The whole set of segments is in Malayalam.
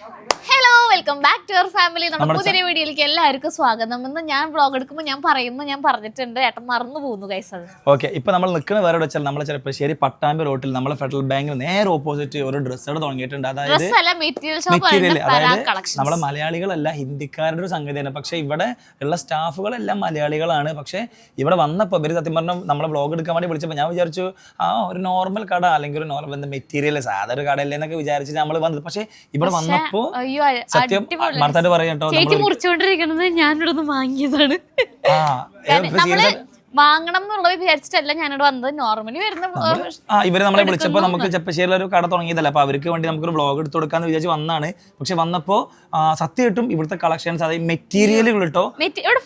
Hello, welcome back to your family. നമ്മുടെ പുതിയ വീഡിയോയിലേക്ക് എല്ലാവർക്കും സ്വാഗതം. ഇന്ന് ഞാൻ വ്ളോഗ് എടുക്കുമ്പോൾ ഞാൻ പറഞ്ഞിട്ടുണ്ട്, ഏട്ടൻ മറന്നു പോകുന്നു ഗൈസ്. അത് ഓക്കെ. ഇപ്പൊ നമ്മൾ നിൽക്കുന്ന വേറെ വെച്ചാൽ നമ്മളെ ചെറുപ്പശ്ശേരി പട്ടാമ്പി റോട്ടിൽ നമ്മളെ ഫെഡറൽ ബാങ്കിന് നേരെ ഓപ്പോസിറ്റ് ഒരു ഡ്രസ്സ് കട തുടങ്ങിയിട്ടുണ്ട്. അതായത് നമ്മളെ മലയാളികളല്ല, ഹിന്ദിക്കാരുടെ ഒരു സംഗതിയാണ്. പക്ഷെ ഇവിടെ ഉള്ള സ്റ്റാഫുകളെല്ലാം മലയാളികളാണ്. പക്ഷെ ഇവിടെ വന്നപ്പോൾ ഇവര് സത്യം പറഞ്ഞാൽ നമ്മളെ വ്ളോഗ് എടുക്കാൻ വേണ്ടി വിളിച്ചപ്പോൾ ഞാൻ വിചാരിച്ചു ഒരു നോർമൽ കട അല്ലെങ്കിൽ ഒരു നോർമൽ മെറ്റീരിയൽ സാധാരണ ഒരു കടയല്ലേ എന്നൊക്കെ വിചാരിച്ചിട്ട് നമ്മൾ വന്നത്. പക്ഷെ ഇവിടെ വന്നപ്പോ സത്യം മറത്തായിട്ട് പറയാട്ടോ, മുറിച്ചോണ്ടിരിക്കുന്നത് ഞാനിവിടെ വാങ്ങിയതാണ്. വാങ്ങണം എന്നുള്ളത് വിചാരിച്ചിട്ടല്ല ഞാനിവിടെ വന്നത്. നോർമലി വരുന്ന ഇവര് നമ്മളെ വിളിച്ചപ്പോൾ നമുക്ക് ചെപ്പശ്ശേരിയിൽ ഒരു കട തുടങ്ങിയതല്ല, അപ്പൊ അവർക്ക് വേണ്ടി നമുക്കൊരു വ്ളോഗ് എടുത്ത് കൊടുക്കാന്ന് വിചാരിച്ച് വന്നാണ്. പക്ഷെ വന്നപ്പോ സത്യമായിട്ടും ഇവിടുത്തെ കളക്ഷൻസ്, അതായത് മെറ്റീരിയലുകൾ കേട്ടോ,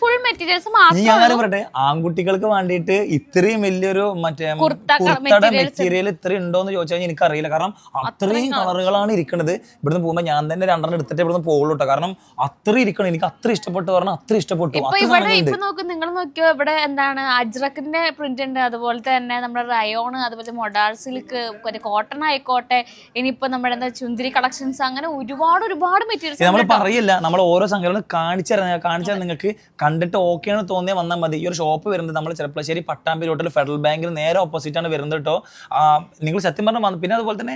ഫുൾ മെറ്റീരിയൽസ്. ഞാൻ പറയട്ടെ, ആൺകുട്ടികൾക്ക് വേണ്ടിയിട്ട് ഇത്രയും വലിയൊരു മറ്റേ കുർത്തയുടെ മെറ്റീരിയൽ ഇത്രയും ഉണ്ടോന്ന് ചോദിച്ചു കഴിഞ്ഞാൽ എനിക്കറിയില്ല. കാരണം അത്രയും കളറുകളാണ് ഇരിക്കുന്നത്. ഇവിടുന്ന് പോകുമ്പോൾ ഞാൻ തന്നെ 2 എടുത്തിട്ട് ഇവിടുന്ന് പോകുള്ളൂ കേട്ടോ. കാരണം അത്രയും ഇരിക്കണം, എനിക്ക് അത്ര ഇഷ്ടപ്പെട്ടു, പറഞ്ഞാൽ അത്ര ഇഷ്ടപ്പെട്ടു. നിങ്ങൾ നോക്കിയോ, ഇവിടെ എന്താണ് അജ്രക്കിന്റെ പ്രിന്റ് ഉണ്ട്, അതുപോലെ തന്നെ നമ്മുടെ റയോൺ, അതുപോലെ മൊഡാൾ സിൽക്ക്, കോട്ടൺ ആയിക്കോട്ടെ, ഇനിയിപ്പോ നമ്മുടെ എന്താ ചുന്തിരി കളക്ഷൻസ്, അങ്ങനെ ഒരുപാട് മെറ്റീരിയൽസ്. നമ്മൾ പറയില്ല, നമ്മൾ ഓരോ സംഘടന കാണിച്ചാൽ നിങ്ങൾക്ക് കണ്ടിട്ട് ഓക്കെ ആണ് തോന്നിയാൽ വന്നാൽ മതി. ഈ ഒരു ഷോപ്പ് വരുന്നത് നമ്മൾ ചെറുപ്പശ്ശേരി പട്ടാമ്പി റോട്ടിൽ ഫെഡറൽ ബാങ്കിന് നേരെ ഓപ്പോസിറ്റ് ആണ് വരുന്നത് കേട്ടോ. നിങ്ങൾ സത്യം പറഞ്ഞാൽ പിന്നെ അതുപോലെ തന്നെ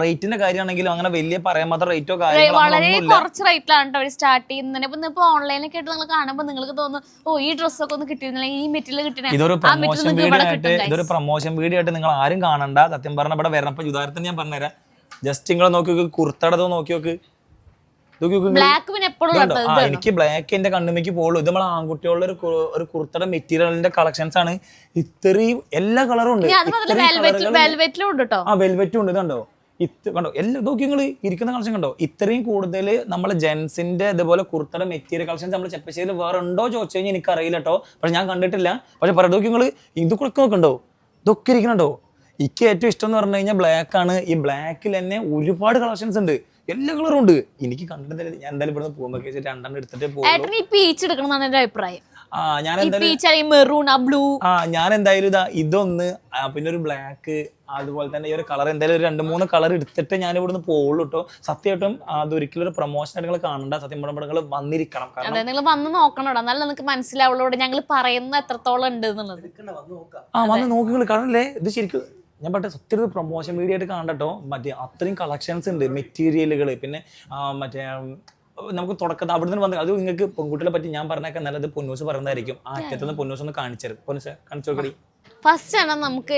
റേറ്റിന്റെ കാര്യമാണെങ്കിലും അങ്ങനെ വലിയ പറയാൻ മാത്രം റേറ്റോ കാര്യങ്ങളോ വളരെ കുറച്ച് റേറ്റിലാണ് കേട്ടോ അവർ സ്റ്റാർട്ട് ചെയ്യുന്നത്. ഇപ്പൊ ഓൺലൈനൊക്കെ ആയിട്ട് നിങ്ങൾ കാണുമ്പോൾ നിങ്ങൾക്ക് തോന്നും, ഓ ഈ ഡ്രസ്സൊക്കെ ഒന്ന് കിട്ടിയിരുന്നില്ല, ഈ മെറ്റീരിയൽ കിട്ടിയ. ഇതൊരു പ്രൊമോഷൻ വീഡിയോ ആയിട്ട് നിങ്ങൾ ആരും കാണണ്ട. സത്യം പറഞ്ഞ ഇവിടെ വരണപ്പോ ഉദാഹരണത്തിന് ഞാൻ പറഞ്ഞുതരാം. ജസ്റ്റ് നിങ്ങൾ നോക്കി, കുർത്തടതോ നോക്കി നോക്ക്. എനിക്ക് ബ്ലാക്ക് എന്റെ കണ്ണുമേക്ക് പോകുള്ളൂ. ഇത് നമ്മളെ ആൺകുട്ടികളുടെ ഒരു കുർത്തയുടെ മെറ്റീരിയലിന്റെ കളക്ഷൻസ് ആണ്. ഇത്രയും എല്ലാ കളറും ഉണ്ട്. വെൽവെറ്റും ഉണ്ട്. ഇതുണ്ടോ, കണ്ടോ, എല്ലാം നോക്കി നിങ്ങൾ ഇരിക്കുന്ന കളക്ഷൻ കണ്ടോ. ഇത്രയും കൂടുതൽ നമ്മളെ ജെൻസിന്റെ ഇതുപോലെ കുർത്തയുടെ മെറ്റീരിയൽ കളക്ഷൻസ് നമ്മൾ ചെപ്പശ്ശേരിയിൽ വേറെ ഉണ്ടോ ചോദിച്ചു കഴിഞ്ഞാൽ എനിക്ക് അറിയില്ല കേട്ടോ. പക്ഷെ ഞാൻ കണ്ടിട്ടില്ല. പക്ഷെ പറയാം, നോക്കി നിങ്ങൾ ഇതൊക്കെ നോക്കണ്ടോ, ഇതൊക്കെ ഇരിക്കണുണ്ടോ. എനിക്ക് ഏറ്റവും ഇഷ്ടം എന്ന് പറഞ്ഞു കഴിഞ്ഞാൽ ബ്ലാക്ക് ആണ്. ഈ ബ്ലാക്കിൽ തന്നെ ഒരുപാട് കളക്ഷൻസ് ഉണ്ട്, എല്ലാ കളറും ഉണ്ട്. എനിക്ക് കണ്ടിട്ടില്ല. ഞാൻ എന്തായാലും ഇവിടുന്ന് പോകുമ്പോൾ 2 എടുത്തിട്ട് പോകും. ഞാൻ എന്തായാലും ഇതൊന്ന്, പിന്നെ ഒരു ബ്ലാക്ക്, അതുപോലെ തന്നെ ഈ ഒരു കളർ, എന്തായാലും ഒരു 2-3 കളർ എടുത്തിട്ട് ഞാൻ ഇവിടുന്ന് പോകുള്ളൂ കേട്ടോ. സത്യമായിട്ടും അതൊരിക്കലും ഒരു പ്രൊമോഷൻ ആയിട്ട് നിങ്ങൾ കാണണ്ട. സത്യം പറഞ്ഞാൽ നിങ്ങൾ വന്നിരിക്കണം. നിങ്ങൾ വന്ന് നോക്കണം, എന്നാലും നിങ്ങൾക്ക് മനസ്സിലാവുള്ളൂ ഞങ്ങൾ പറയുന്നത് എത്രത്തോളം ഉണ്ട് എന്നുള്ളത്. വന്ന് നോക്കി കാണല്ലേ. ഇത് ശരിക്കും ഞാൻ പറ്റേ സത്യം ഒരു പ്രൊമോഷൻ വീഡിയോ ആയിട്ട് കാണട്ടോ. മറ്റേ അത്രയും കളക്ഷൻസ് ഉണ്ട്, മെറ്റീരിയലുകൾ. പിന്നെ മറ്റേ നമുക്ക് തുടക്കത്തിൽ അവിടെ നിന്ന് വന്ന്, അത് നിങ്ങൾക്ക് പെൺകുട്ടികളെ പറ്റി ഞാൻ പറഞ്ഞേക്കാൻ നല്ലത് പൊന്നൂസ് പറയുന്നതായിരിക്കും. അറ്റത്തുനിന്ന് പൊന്നൂസ് ഒന്ന് കാണിച്ചത്. പൊന്നൂസ് കാണിച്ചു നോക്കടി. ഫസ്റ്റ് ആണ് നമുക്ക്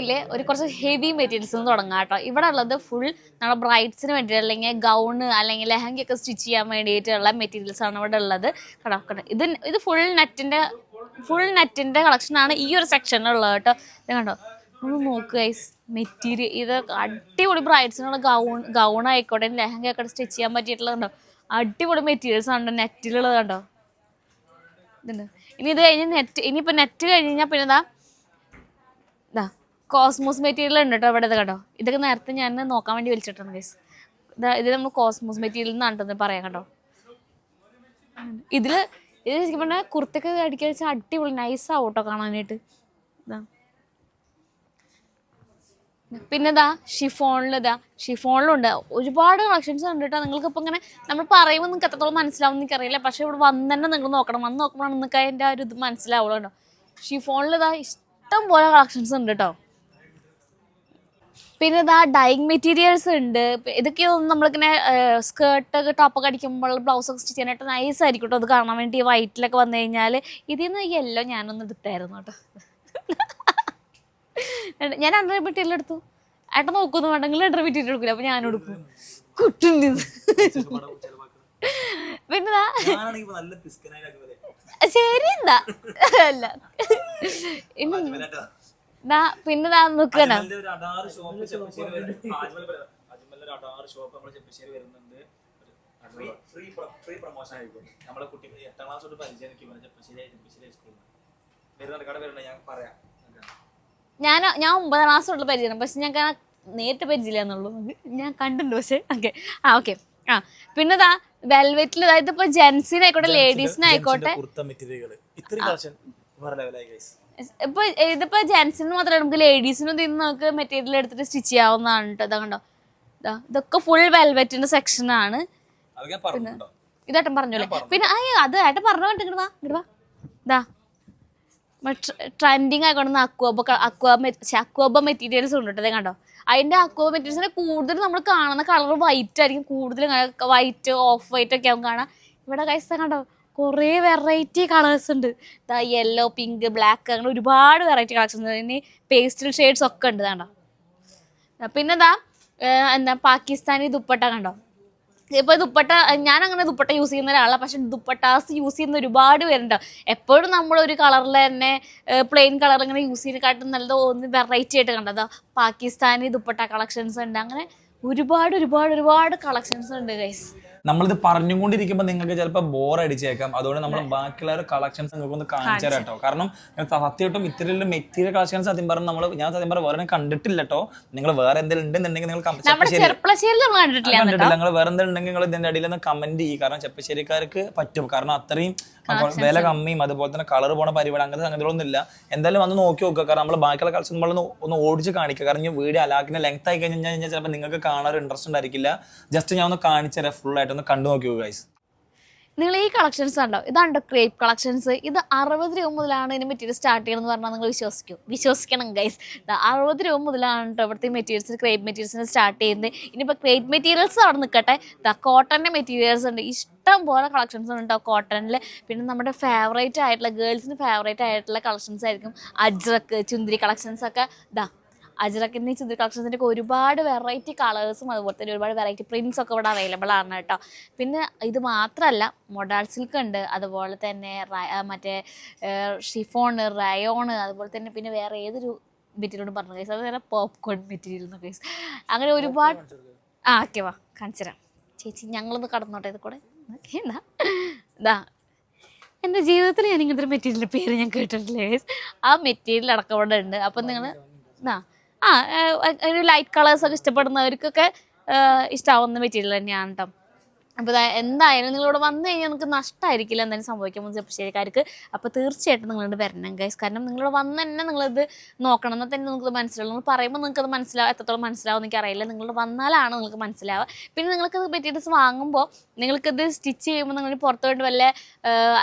കുറച്ച് ഹെവി മെറ്റീരിയൽസ് തുടങ്ങാം കേട്ടോ. ഇവിടെ ഉള്ളത് ഫുൾ നമ്മുടെ ബ്രൈഡ്സിന് വേണ്ടിയിട്ട്, അല്ലെങ്കിൽ ഗൗണ് അല്ലെങ്കിൽ ലെഹങ്കയൊക്കെ സ്റ്റിച്ച് ചെയ്യാൻ വേണ്ടിയിട്ടുള്ള മെറ്റീരിയൽസ് ആണ് ഇവിടെ ഉള്ളത്. ഇത് ഫുൾ നെറ്റിന്റെ കളക്ഷൻ ആണ് ഈ ഒരു സെക്ഷനിലുള്ളത് കേട്ടോ. ഇത് കണ്ടോ, നോക്കുക മെറ്റീരിയൽ. ഇത് അടിപൊളി ബ്രൈഡ്സിനുള്ള ഗൗൺ ആയിക്കോട്ടെ, ലെഹങ്ക ആയിക്കോട്ടെ, സ്റ്റിച്ച് ചെയ്യാൻ പറ്റിയിട്ടുള്ളത് കണ്ടോ. അടിപൊളി മെറ്റീരിയൽസ് ആണ് നെറ്റിലുള്ളത് കണ്ടോ. ഇതുണ്ട്. ഇനി ഇത് കഴിഞ്ഞ് ഇനിയിപ്പോൾ നെറ്റ് കഴിഞ്ഞാൽ പിന്നെ ഇതാ കോസ്മോസ് മെറ്റീരിയൽ ഉണ്ട് കേട്ടോ ഇവിടെ. ഇത് കേട്ടോ, ഇതൊക്കെ നേരത്തെ ഞാൻ നോക്കാൻ വേണ്ടി വിളിച്ചിട്ടാണ് ഗൈസ്. ഇത് നമ്മൾ കോസ്മോസ് മെറ്റീരിയൽ എന്നാണ് പറയാം കേട്ടോ. ഇത് ശരിക്കും പറഞ്ഞാൽ കുർത്തയൊക്കെ അടിക്കാൻ വെച്ചാൽ അടിപൊളി നൈസാവും കേട്ടോ കാണാനായിട്ട്. ഇതാ പിന്നെ ഷിഫോണിലുണ്ട് ഒരുപാട് കളക്ഷൻസ് ഉണ്ട് കേട്ടോ. നിങ്ങൾക്ക് ഇപ്പം ഇങ്ങനെ നമ്മൾ പറയുമ്പോൾ നിങ്ങൾക്ക് എത്രത്തോളം മനസ്സിലാവും എനിക്കറിയില്ല. പക്ഷെ ഇവിടെ വന്ന് തന്നെ നിങ്ങൾ നോക്കണം. വന്ന് നോക്കുമ്പോഴാണ് നിങ്ങൾക്ക് അതിൻ്റെ ഒരു ഇത് മനസ്സിലാവുള്ളൂ കേട്ടോ. ഷിഫോണിൽ ഇഷ്ടം പോലെ കളക്ഷൻസ് ഉണ്ട് കേട്ടോ. പിന്നെ ഡൈയിങ് മെറ്റീരിയൽസ് ഉണ്ട്. ഇതൊക്കെ നമ്മളിങ്ങനെ സ്കേർട്ടൊക്കെ ടോപ്പൊക്കെ അടിക്കുമ്പോൾ ബ്ലൗസൊക്കെ സ്റ്റിച്ച് ചെയ്യാനായിട്ട് നൈസ് ആയിരിക്കും കേട്ടോ. അത് കാണാൻ വേണ്ടി വൈറ്റിലൊക്കെ വന്നു കഴിഞ്ഞാൽ. ഇതിൽ നിന്ന് യെല്ലോ ഞാനൊന്ന് എടുത്തായിരുന്നു കേട്ടോ. ഞാൻ 2 മെറ്റീരിയൽ എടുത്തു. ഏട്ടൻ നോക്കുന്നു വേണ്ടെങ്കിൽ 2 മെറ്റീരിയൽ എടുക്കില്ല, അപ്പൊ ഞാനും എടുക്കും. കുട്ടുണ്ട്. പിന്നെ ശരി എന്താ അല്ല പിന്നെ നോക്കണ ഞാൻ 9ാം ക്ലാസ് തൊട്ട് പരിചയം. പക്ഷെ ഞാൻ നേരിട്ട് പരിചയമില്ല എന്നുള്ളൂ, ഞാൻ കണ്ടിട്ടുണ്ട്. പക്ഷെ ഓക്കെ. പിന്നെ വെൽവെറ്റിൽ, അതായത് ഇപ്പൊ ജെൻസിനായിക്കോട്ടെ ലേഡീസിനായിക്കോട്ടെ, ഇപ്പൊ ഇതിപ്പോ ജെൻസിന് മാത്രമല്ല നമുക്ക് ലേഡീസിനും നമുക്ക് മെറ്റീരിയൽ എടുത്തിട്ട് സ്റ്റിച്ച് ചെയ്യാവുന്നതാണ് കേട്ടോ. ഇതാ കണ്ടോ, ഇതൊക്കെ ഫുൾ വെൽവെറ്റിന്റെ സെക്ഷനാണ്. അത് ഞാൻ പറഞ്ഞിട്ടുണ്ടോ? ഇതേട്ടൻ പറഞ്ഞല്ലേ. പിന്നെ അത് ഏട്ടൻ പറഞ്ഞു ഇങ്ങോട്ട് വാ ഇങ്ങോട്ട് വാ. ഇതാ ട്രെൻഡിങ് ആയിക്കൊണ്ടുന്ന അക്വാബ മെറ്റീരിയൽസ് ഉണ്ട് കേട്ടോ. കണ്ടോ, അതിന്റെ അക്വാബ മെറ്റീരിയൽസിനെ കൂടുതൽ നമ്മൾ കാണുന്ന കളർ വൈറ്റ് ആയിരിക്കും, കൂടുതലും വൈറ്റ് ഓഫ് വൈറ്റ് ഒക്കെ ആവും കാണാം. ഇവിടെ കൈസ കണ്ടോ കുറേ വെറൈറ്റി കളേഴ്സ് ഉണ്ട്. ഇതാ യെല്ലോ, പിങ്ക്, ബ്ലാക്ക്, അങ്ങനെ ഒരുപാട് വെറൈറ്റി കളക്ഷൻസ്. ഇനി പേസ്റ്റൽ ഷെയ്ഡ്സ് ഒക്കെ ഉണ്ട് കണ്ടോ. പിന്നെ ഇതാ എന്താ പാകിസ്ഥാനി ദുപ്പട്ട കണ്ടോ. ഇപ്പോൾ ദുപ്പട്ട ഞാൻ അങ്ങനെ ദുപ്പട്ട യൂസ് ചെയ്യുന്ന ഒരാളാണ്, പക്ഷെ ദുപ്പട്ടാസ് യൂസ് ചെയ്യുന്ന ഒരുപാട് പേരുണ്ടോ. എപ്പോഴും നമ്മളൊരു കളറിൽ തന്നെ പ്ലെയിൻ കളർ ഇങ്ങനെ യൂസ് ചെയ്യുന്നതിനെക്കാട്ടും നല്ലത് ഒന്ന് വെറൈറ്റി ആയിട്ട് കണ്ടതോ. പാകിസ്ഥാനി ദുപ്പട്ട കളക്ഷൻസ് ഉണ്ട്, അങ്ങനെ ഒരുപാട് കളക്ഷൻസ് ഉണ്ട് ഗൈസ്. നമ്മളിത് പറഞ്ഞുകൊണ്ടിരിക്കുമ്പോൾ നിങ്ങൾക്ക് ചിലപ്പോൾ ബോർ അടിച്ചേക്കാം. അതുകൊണ്ട് നമ്മൾ ബാക്കിയുള്ള കളക്ഷൻസ് നിങ്ങൾക്ക് ഒന്ന് കാണിച്ചു തരാം കേട്ടോ. കാരണം സത്യമായിട്ടും ഇത്തരം മെറ്റീരിയൽ കളക്ഷൻസ് സത്യം പറഞ്ഞാൽ ഞാൻ സത്യം പറഞ്ഞാൽ വേറെ കണ്ടിട്ടില്ല കേട്ടോ. നിങ്ങൾ വേറെ എന്തെങ്കിലും ഉണ്ടെന്നുണ്ടെങ്കിൽ നിങ്ങൾ നിങ്ങൾ വേറെ എന്തെങ്കിലും ഉണ്ടെങ്കിൽ നിങ്ങൾ ഇതിന്റെ അടിയിൽ ഒന്ന് കമന്റ് ചെയ്യും. കാരണം ചെപ്പശ്ശേരിക്കാർക്ക് പറ്റും, കാരണം അത്രയും വില കമ്മിയും അതുപോലെ തന്നെ കളർ പോണ പരിപാടി അങ്ങനത്തെ സംഗതികളൊന്നും ഇല്ല. എന്തായാലും വന്ന് നോക്കി നോക്കുക. കാരണം നമ്മൾ ബാക്കിയുള്ള കളക്ഷൻ നമ്മളൊന്ന് ഒന്ന് ഓടിച്ച് കാണിക്കുക. കാരണം ഈ വീഡിയോ അലാക്കിന്റെ ലെങ്ത് ആയി കഴിഞ്ഞാൽ ചിലപ്പോൾ നിങ്ങൾക്ക് കാണാൻ ഒരു ഇൻട്രസ്റ്റ് ഉണ്ടായിരിക്കില്ല. ജസ്റ്റ് ഞാൻ ഒന്ന് കാണിച്ചു തരാം, ഫുൾ ആയിട്ട് ഒന്ന് കണ്ടു നോക്കിയോ ഗൈസ്. നിങ്ങൾ ഈ കളക്ഷൻസ് കണ്ടോ, ഇതാണ്ടോ ക്രേപ്പ് കളക്ഷൻസ്. ഇത് 60 രൂപ മുതലാണ് ഇതിന് മെറ്റീരിയൽ സ്റ്റാർട്ട് ചെയ്യണമെന്ന് പറഞ്ഞാൽ നിങ്ങൾ വിശ്വസിക്കണം ഗൈസ്. 60 രൂപ മുതലാണ് കേട്ടോ ഇവിടുത്തെ മെറ്റീരിയൽസ്, ക്രേപ്പ് മെറ്റീരിയൽസിന് സ്റ്റാർട്ട് ചെയ്യുന്നത്. ഇനിയിപ്പോൾ ക്രേപ്പ് മെറ്റീരിയൽസ് അവിടെ നിൽക്കട്ടെ, കോട്ടൻ്റെ മെറ്റീരിയൽസ് ഉണ്ട്, ഇഷ്ടം പോലെ കളക്ഷൻസ് ഉണ്ട് കേട്ടോ കോട്ടണിൽ. പിന്നെ നമ്മുടെ ഫേവറേറ്റ് ആയിട്ടുള്ള ഗേൾസിന് ഫേവറേറ്റ് ആയിട്ടുള്ള കളക്ഷൻസ് ആയിരിക്കും അജ്രക്ക്, ചുന്തിരി കളക്ഷൻസ് ഒക്കെ. അജ്രക്കിൻ്റെ ചുന്തിരി കളക്ഷൻസിൻ്റെ ഒക്കെ ഒരുപാട് വെറൈറ്റി കളേഴ്സും അതുപോലെ തന്നെ ഒരുപാട് വെറൈറ്റി പ്രിൻസ് ഒക്കെ ഇവിടെ അവൈലബിൾ ആണ് കേട്ടോ. പിന്നെ ഇത് മാത്രമല്ല മൊഡാൾ സിൽക്ക് ഉണ്ട്, അതുപോലെ തന്നെ മറ്റേ ഷിഫോൺ, റയോണ്, അതുപോലെ തന്നെ പിന്നെ വേറെ ഏതൊരു മെറ്റീരിയലോട് പറഞ്ഞു കേസ്, അത് വേറെ പോപ്കോൺ മെറ്റീരിയൽ എന്നൊക്കെ കേസ്. അങ്ങനെ ഒരുപാട് ഓക്കെ വാ കാണിച്ചു തരാം ചേച്ചി, ഞങ്ങളൊന്ന് കടന്നോട്ടെ ഇത് കൂടെ. എന്താ എൻ്റെ ജീവിതത്തിൽ ഞാൻ ഇങ്ങനത്തെ ഒരു മെറ്റീരിയലിൻ്റെ പേര് ഞാൻ കേട്ടിട്ടില്ലേ കേസ്. ആ മെറ്റീരിയൽ അടക്കം ഇവിടെ ഉണ്ട്. അപ്പം നിങ്ങൾ ഒരു ലൈറ്റ് കളേഴ്സൊക്കെ ഇഷ്ടപ്പെടുന്നവർക്കൊക്കെ ഇഷ്ടമാവുന്ന മെറ്റീരിയൽ തന്നെയാണ് കേട്ടോ. അപ്പോൾ എന്തായാലും നിങ്ങളിവിടെ വന്നു കഴിഞ്ഞാൽ നിങ്ങൾക്ക് നഷ്ടമായിരിക്കില്ല എന്തായാലും സംഭവിക്കുമ്പോൾ ചെപ്പശ്ശേരിക്കാർക്ക്. അപ്പോൾ തീർച്ചയായിട്ടും നിങ്ങളോട് വരണം ഗൈസ്. കാരണം നിങ്ങളിവിടെ വന്ന് തന്നെ നിങ്ങളിത് നോക്കണം, എന്നാൽ തന്നെ നിങ്ങൾക്ക് മനസ്സിലാവും. നിങ്ങൾ പറയുമ്പോൾ നിങ്ങൾക്കത് മനസ്സിലാവും, എത്രത്തോളം മനസ്സിലാവും എനിക്ക് അറിയില്ല. നിങ്ങളിവിടെ വന്നാലാണ് നിങ്ങൾക്ക് മനസ്സിലാവുക. പിന്നെ നിങ്ങൾക്കത് മെറ്റീരിയൽസ് വാങ്ങുമ്പോൾ നിങ്ങൾക്കത് സ്റ്റിച്ച് ചെയ്യുമ്പോൾ നിങ്ങൾ പുറത്ത് പോയിട്ട് വല്ല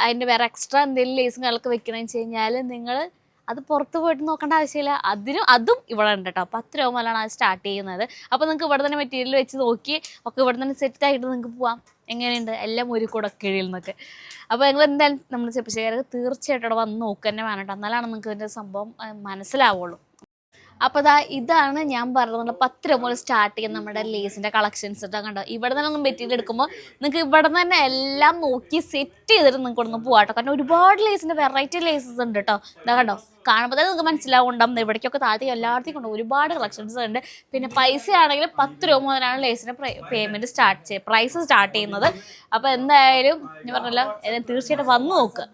അതിൻ്റെ വേറെ എക്സ്ട്രാ എന്തെങ്കിലും ലേസും കാര്യങ്ങളൊക്കെ വെക്കണമെന്ന് വെച്ച് കഴിഞ്ഞാൽ നിങ്ങൾ അത് പുറത്ത് പോയിട്ട് നോക്കേണ്ട ആവശ്യമില്ല. അതും ഇവിടെ ഉണ്ട് കേട്ടോ. 10 രൂപ മുതലാണ് അത് സ്റ്റാർട്ട് ചെയ്യുന്നത്. അപ്പോൾ നിങ്ങൾക്ക് ഇവിടെ തന്നെ മെറ്റീരിയൽ വെച്ച് നോക്കി ഒക്കെ ഇവിടെ തന്നെ സെറ്റായിട്ട് നിങ്ങൾക്ക് പോവാം. എങ്ങനെയുണ്ട് എല്ലാം ഒരു കുടക്കീഴിൽ നിന്നൊക്കെ. അപ്പോൾ നിങ്ങൾ എന്തായാലും നമ്മൾ ചെപ്പശ്ശേരിക്കാർക്ക് തീർച്ചയായിട്ടും ഇവിടെ വന്ന് നോക്കുക തന്നെ വേണം കേട്ടോ. എന്നാലാണ് നിങ്ങൾക്ക് ഇതിൻ്റെ സംഭവം മനസ്സിലാവുള്ളൂ. അപ്പോൾ ഇതാണ് ഞാൻ പറഞ്ഞത് 10 രൂപ മുതൽ സ്റ്റാർട്ട് ചെയ്യുന്ന നമ്മുടെ ലേസിൻ്റെ കളക്ഷൻസ് ഇട്ടാൽ കണ്ടോ. ഇവിടെ തന്നെ ഒന്ന് മെറ്റീരിയൽ എടുക്കുമ്പോൾ നിങ്ങൾക്ക് ഇവിടെ നിന്ന് തന്നെ എല്ലാം നോക്കി സെറ്റ് ചെയ്തിട്ട് നിങ്ങൾക്ക് ഒന്ന് പോകാട്ടോ. കാരണം ഒരുപാട് ലേസിൻ്റെ വെറൈറ്റി ലേസസ് ഉണ്ട് കേട്ടോ. ഇതാ കണ്ടോ, കാണുമ്പോൾ തന്നെ നിങ്ങൾക്ക് മനസ്സിലാവുണ്ടാവും. ഇവിടേക്കൊക്കെ താഴത്തെ എല്ലായിടത്തേക്കും കൊണ്ട് ഒരുപാട് കളക്ഷൻസ് ഉണ്ട്. പിന്നെ പൈസ ആണെങ്കിൽ 10 രൂപ മുതലാണ് ലേസിൻ്റെ പ്രൈസ് സ്റ്റാർട്ട് ചെയ്യുന്നത്. അപ്പോൾ എന്തായാലും ഞാൻ പറഞ്ഞല്ലോ തീർച്ചയായിട്ടും വന്ന് നോക്കുക.